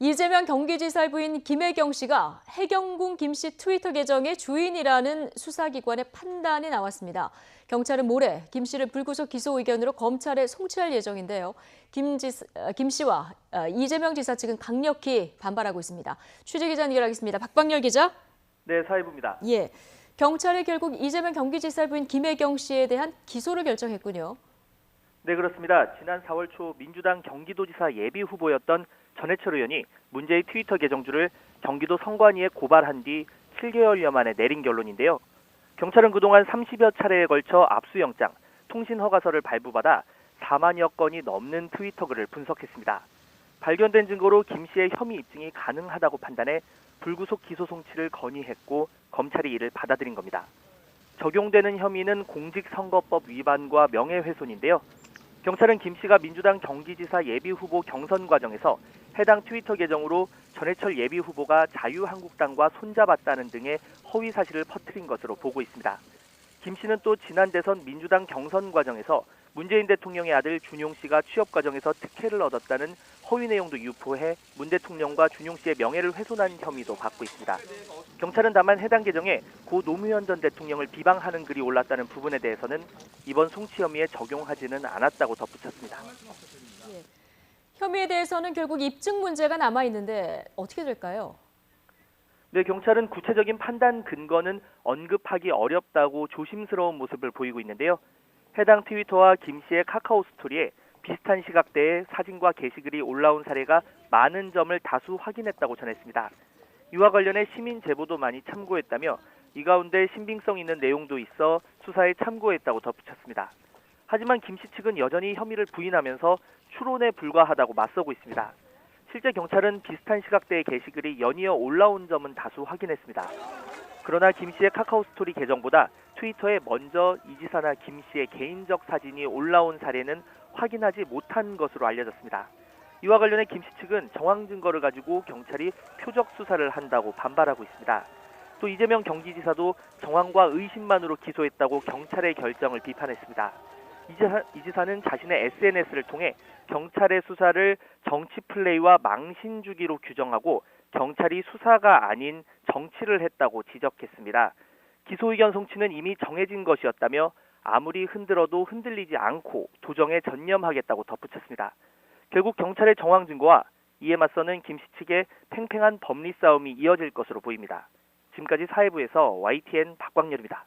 이재명 경기지사의 부인 김혜경 씨가 해경궁 김 씨 트위터 계정의 주인이라는 수사기관의 판단이 나왔습니다. 경찰은 모레 김 씨를 불구속 기소 의견으로 검찰에 송치할 예정인데요. 김 씨와 이재명 지사 측은 강력히 반발하고 있습니다. 취재기자 연결하겠습니다. 박방열 기자. 네, 사회부입니다. 예, 경찰이 결국 이재명 경기지사의 부인 김혜경 씨에 대한 기소를 결정했군요. 네, 그렇습니다. 지난 4월 초 민주당 경기도지사 예비 후보였던 전해철 의원이 문제의 트위터 계정주를 경기도 선관위에 고발한 뒤 7개월여 만에 내린 결론인데요. 경찰은 그동안 30여 차례에 걸쳐 압수영장, 통신허가서를 발부받아 4만여 건이 넘는 트위터 글을 분석했습니다. 발견된 증거로 김 씨의 혐의 입증이 가능하다고 판단해 불구속 기소 송치를 건의했고 검찰이 이를 받아들인 겁니다. 적용되는 혐의는 공직선거법 위반과 명예훼손인데요. 경찰은 김 씨가 민주당 경기지사 예비후보 경선 과정에서 해당 트위터 계정으로 전해철 예비후보가 자유한국당과 손잡았다는 등의 허위 사실을 퍼뜨린 것으로 보고 있습니다. 김 씨는 또 지난 대선 민주당 경선 과정에서 문재인 대통령의 아들 준용 씨가 취업 과정에서 특혜를 얻었다는 허위 내용도 유포해 문 대통령과 준용 씨의 명예를 훼손한 혐의도 받고 있습니다. 경찰은 다만 해당 계정에 고 노무현 전 대통령을 비방하는 글이 올랐다는 부분에 대해서는 이번 송치 혐의에 적용하지는 않았다고 덧붙였습니다. 예, 혐의에 대해서는 결국 입증 문제가 남아있는데 어떻게 될까요? 네, 경찰은 구체적인 판단 근거는 언급하기 어렵다고 조심스러운 모습을 보이고 있는데요. 해당 트위터와 김 씨의 카카오 스토리에 비슷한 시각대에 사진과 게시글이 올라온 사례가 많은 점을 다수 확인했다고 전했습니다. 이와 관련해 시민 제보도 많이 참고했다며 이 가운데 신빙성 있는 내용도 있어 수사에 참고했다고 덧붙였습니다. 하지만 김 씨 측은 여전히 혐의를 부인하면서 추론에 불과하다고 맞서고 있습니다. 실제 경찰은 비슷한 시각대의 게시글이 연이어 올라온 점은 다수 확인했습니다. 그러나 김 씨의 카카오 스토리 계정보다 트위터에 먼저 이 지사나 김 씨의 개인적 사진이 올라온 사례는 확인하지 못한 것으로 알려졌습니다. 이와 관련해 김 씨 측은 정황 증거를 가지고 경찰이 표적 수사를 한다고 반발하고 있습니다. 또 이재명 경기지사도 정황과 의심만으로 기소했다고 경찰의 결정을 비판했습니다. 이 지사는 자신의 SNS를 통해 경찰의 수사를 정치 플레이와 망신 주기로 규정하고 경찰이 수사가 아닌 정치를 했다고 지적했습니다. 기소 의견 송치는 이미 정해진 것이었다며 아무리 흔들어도 흔들리지 않고 도정에 전념하겠다고 덧붙였습니다. 결국 경찰의 정황 증거와 이에 맞서는 김 씨 측의 팽팽한 법리 싸움이 이어질 것으로 보입니다. 지금까지 사회부에서 YTN 박광렬입니다.